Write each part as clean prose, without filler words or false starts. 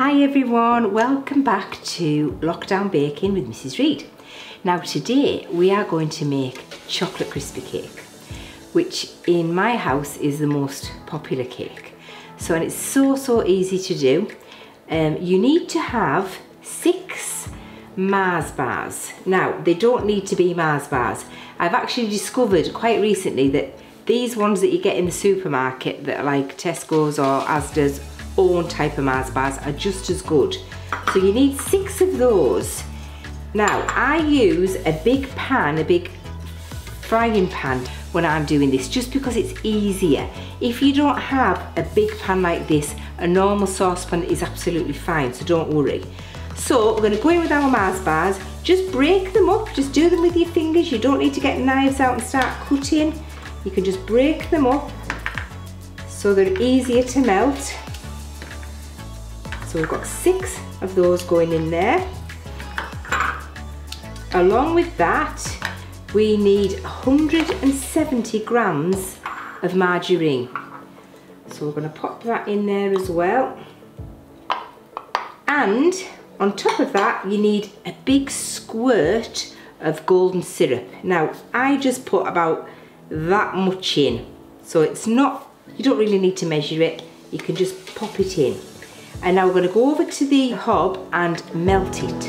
Hi everyone, welcome back to Lockdown Baking with Mrs. Reid. Now today we are going to make chocolate crispy cake, which in my house is the most popular cake. And it's so easy to do. You need to have 6 Mars bars. Now they don't need to be Mars bars. I've actually discovered quite recently that these ones that you get in the supermarket that are like Tesco's or Asda's own type of Mars bars are just as good. So you need 6 of those. Now I use a big pan, a big frying pan when I'm doing this, just because it's easier. If you don't have a big pan like this, a normal saucepan is absolutely fine, so don't worry. So we're going to go in with our Mars bars, just break them up, just do them with your fingers. You don't need to get knives out and start cutting. You can just break them up so they're easier to melt. So we've got 6 of those going in there. Along with that, we need 170 grams of margarine. So we're going to pop that in there as well. And on top of that, you need a big squirt of golden syrup. Now, I just put about that much in. So it's not, you don't really need to measure it. You can just pop it in. And now we're going to go over to the hob and melt it.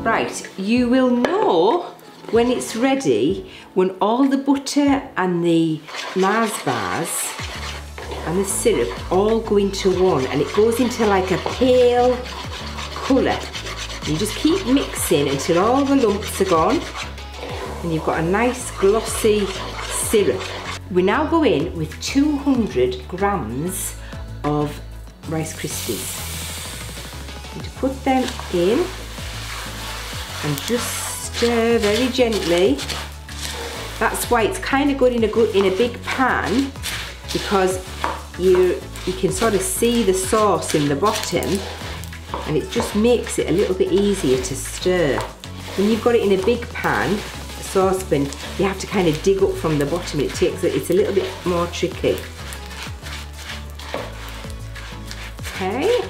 Right, you will know when it's ready when all the butter and the Mars bars and the syrup all go into one, and it goes into like a pale colour. You just keep mixing until all the lumps are gone and you've got a nice glossy syrup. We now go in with 200 grams of Rice Krispies. And to put them in and just stir very gently. That's why it's kind of good in a big pan, because you can sort of see the sauce in the bottom, and it just makes it a little bit easier to stir. When you've got it in a big pan, a saucepan, you have to kind of dig up from the bottom. It's a little bit more tricky. Okay.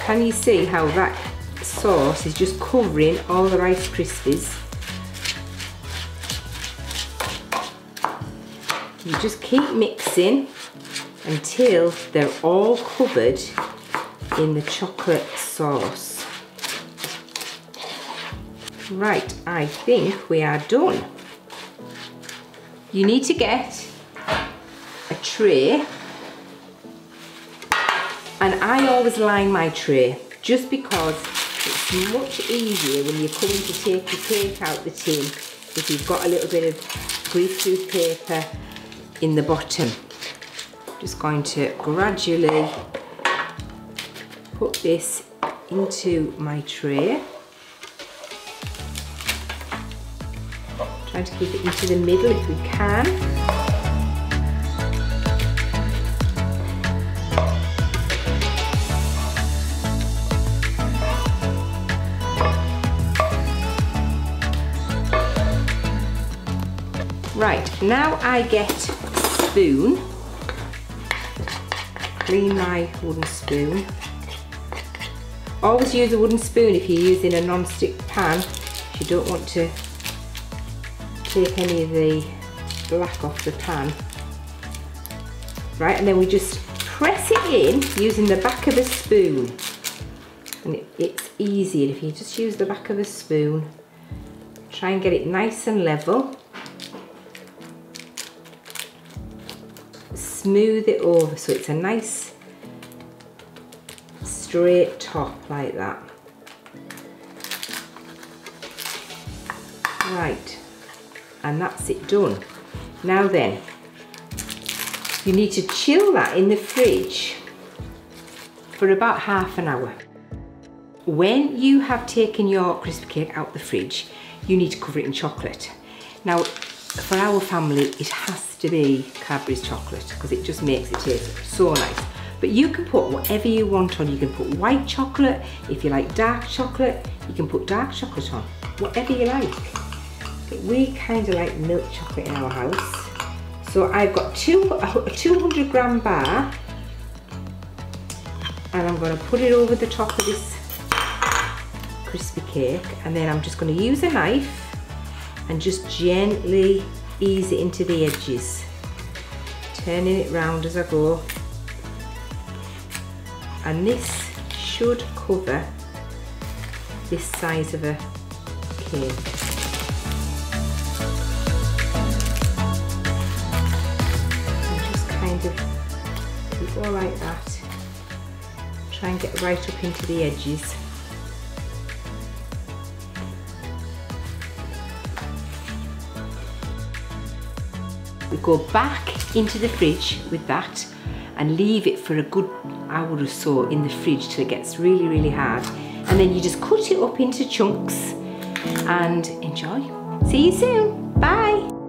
Can you see how that sauce is just covering all the Rice Krispies? You just keep mixing until they're all covered in the chocolate sauce. Right, I think we are done. You need to get a tray. And I always line my tray, just because it's much easier when you're coming to take your cake out the tin if you've got a little bit of greaseproof paper in the bottom. Just going to gradually put this into my tray. Trying to keep it into the middle if we can. Right, now I get a spoon, clean my wooden spoon. Always use a wooden spoon if you're using a non-stick pan, if you don't want to take any of the black off the pan. Right, and then we just press it in using the back of a spoon. And it's easier if you just use the back of a spoon. Try and get it nice and level. Smooth it over so it's a nice straight top like that. Right, and that's it done. Now then, you need to chill that in the fridge for about half an hour. When you have taken your crispy cake out the fridge, you need to cover it in chocolate. Now, for our family, it has to be Cadbury's chocolate because it just makes it taste so nice. But you can put whatever you want on. You can put white chocolate. If you like dark chocolate, you can put dark chocolate on. Whatever you like. But we kind of like milk chocolate in our house. So I've got a 200 gram bar, and I'm going to put it over the top of this crispy cake, and then I'm just going to use a knife and just gently ease it into the edges, turning it round as I go. And this should cover this size of a cake. And just kind of go like that. Try and get right up into the edges. We go back into the fridge with that and leave it for a good hour or so in the fridge till it gets really, really hard. And then you just cut it up into chunks and enjoy. See you soon. Bye.